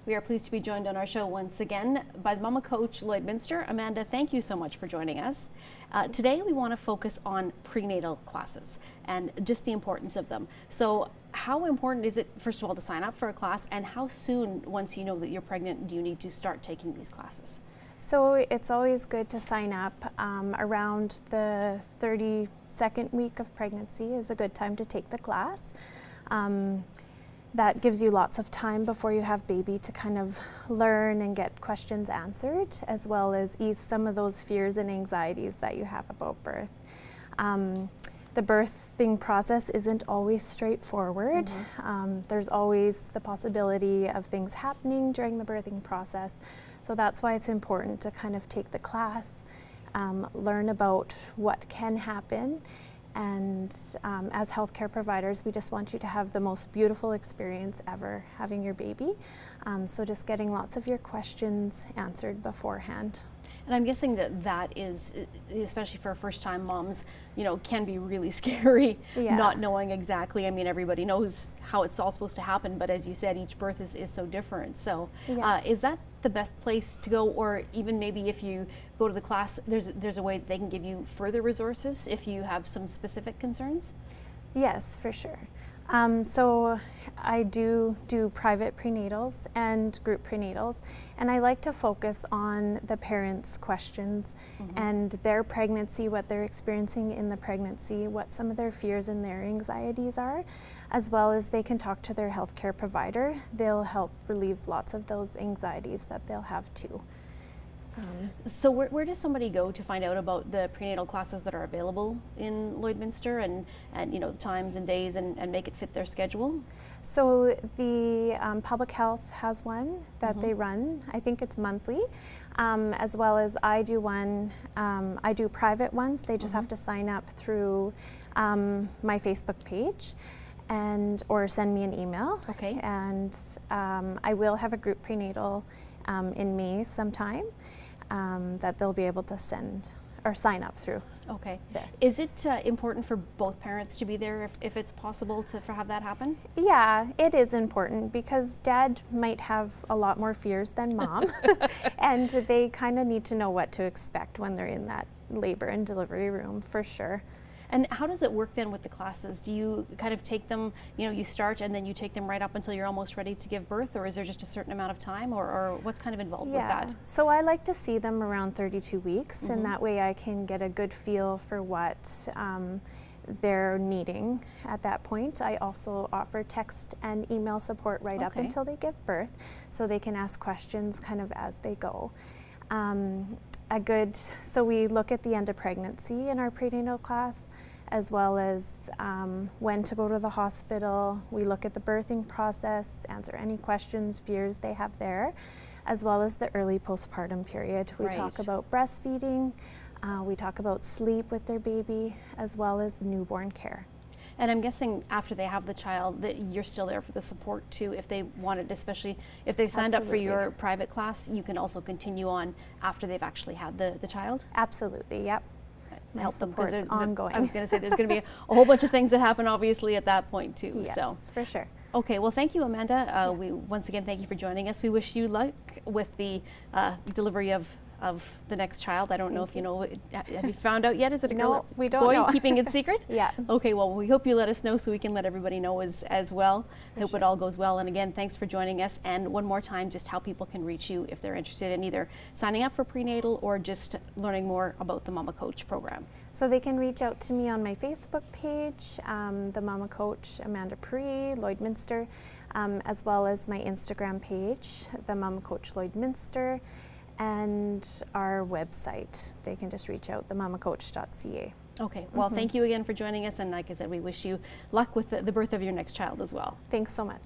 We are pleased to be joined on our show once again by Mama Coach Lloydminster. Amanda, thank you so much for joining us. Today we want to focus on prenatal classes and just the importance of them. So how important is it, first of all, to sign up for a class, and how soon, once you know that you're pregnant, do you need to start taking these classes? So it's always good to sign up around the 32nd week of pregnancy is a good time to take the class. That gives you lots of time before you have baby to kind of learn and get questions answered, as well as ease some of those fears and anxieties that you have about birth. The birthing process isn't always straightforward. There's always the possibility of things happening during the birthing process. So that's why it's important to kind of take the class, learn about what can happen, and as healthcare providers, we just want you to have the most beautiful experience ever having your baby. So just getting lots of your questions answered beforehand. And I'm guessing that that is, especially for first-time moms, you know, can be really scary, not knowing exactly. I mean, everybody knows how it's all supposed to happen, but as you said, each birth is so different. So is that the best place to go? Or even maybe if you go to the class, there's a way that they can give you further resources if you have some specific concerns? Yes, for sure. So I do private prenatals and group prenatals, and I like to focus on the parents' questions and their pregnancy, what they're experiencing in the pregnancy, what some of their fears and their anxieties are, as well as they can talk to their healthcare provider. They'll help relieve lots of those anxieties that they'll have too. So where does somebody go to find out about the prenatal classes that are available in Lloydminster, and you know, the times and days, and make it fit their schedule? So the public health has one that they run. I think it's monthly, as well as I do one. I do private ones. They just have to sign up through my Facebook page or send me an email. Okay. And I will have a group prenatal in May sometime. That they'll be able to send or sign up through. Okay. There. Is it important for both parents to be there if it's possible to have that happen? Yeah, it is important because dad might have a lot more fears than mom, and they kind of need to know what to expect when they're in that labor and delivery room, for sure. And how does it work then with the classes? Do you kind of take them, you know, you start and then you take them right up until you're almost ready to give birth, or is there just a certain amount of time, or what's kind of involved with that? So I like to see them around 32 weeks, and that way I can get a good feel for what they're needing at that point. I also offer text and email support right up until they give birth, so they can ask questions kind of as they go. So we look at the end of pregnancy in our prenatal class, as well as when to go to the hospital. We look at the birthing process, answer any questions, fears they have there, as well as the early postpartum period. We talk about breastfeeding, we talk about sleep with their baby, as well as newborn care. And I'm guessing after they have the child that you're still there for the support too, if they wanted, especially if they've signed up for your private class, you can also continue on after they've actually had the child? Absolutely, yep. My support's ongoing. I was going to say there's going to be a whole bunch of things that happen obviously at that point too. Yes, so. for sure. Okay, well thank you, Amanda. We once again thank you for joining us. We wish you luck with the delivery of the next child. I don't know if you know, have you found out yet? Is it a girl or we don't boy? know. Keeping it secret? Yeah. Okay, well we hope you let us know so we can let everybody know as well. I hope it all goes well. And again, thanks for joining us. And one more time, just how people can reach you if they're interested in either signing up for prenatal or just learning more about the Mama Coach program. So they can reach out to me on my Facebook page, the Mama Coach Amanda Pare, Lloydminster, as well as my Instagram page, the Mama Coach Lloydminster, and our website. They can just reach out, themamacoach.ca. Okay, well thank you again for joining us, and like I said, we wish you luck with the birth of your next child as well. Thanks so much.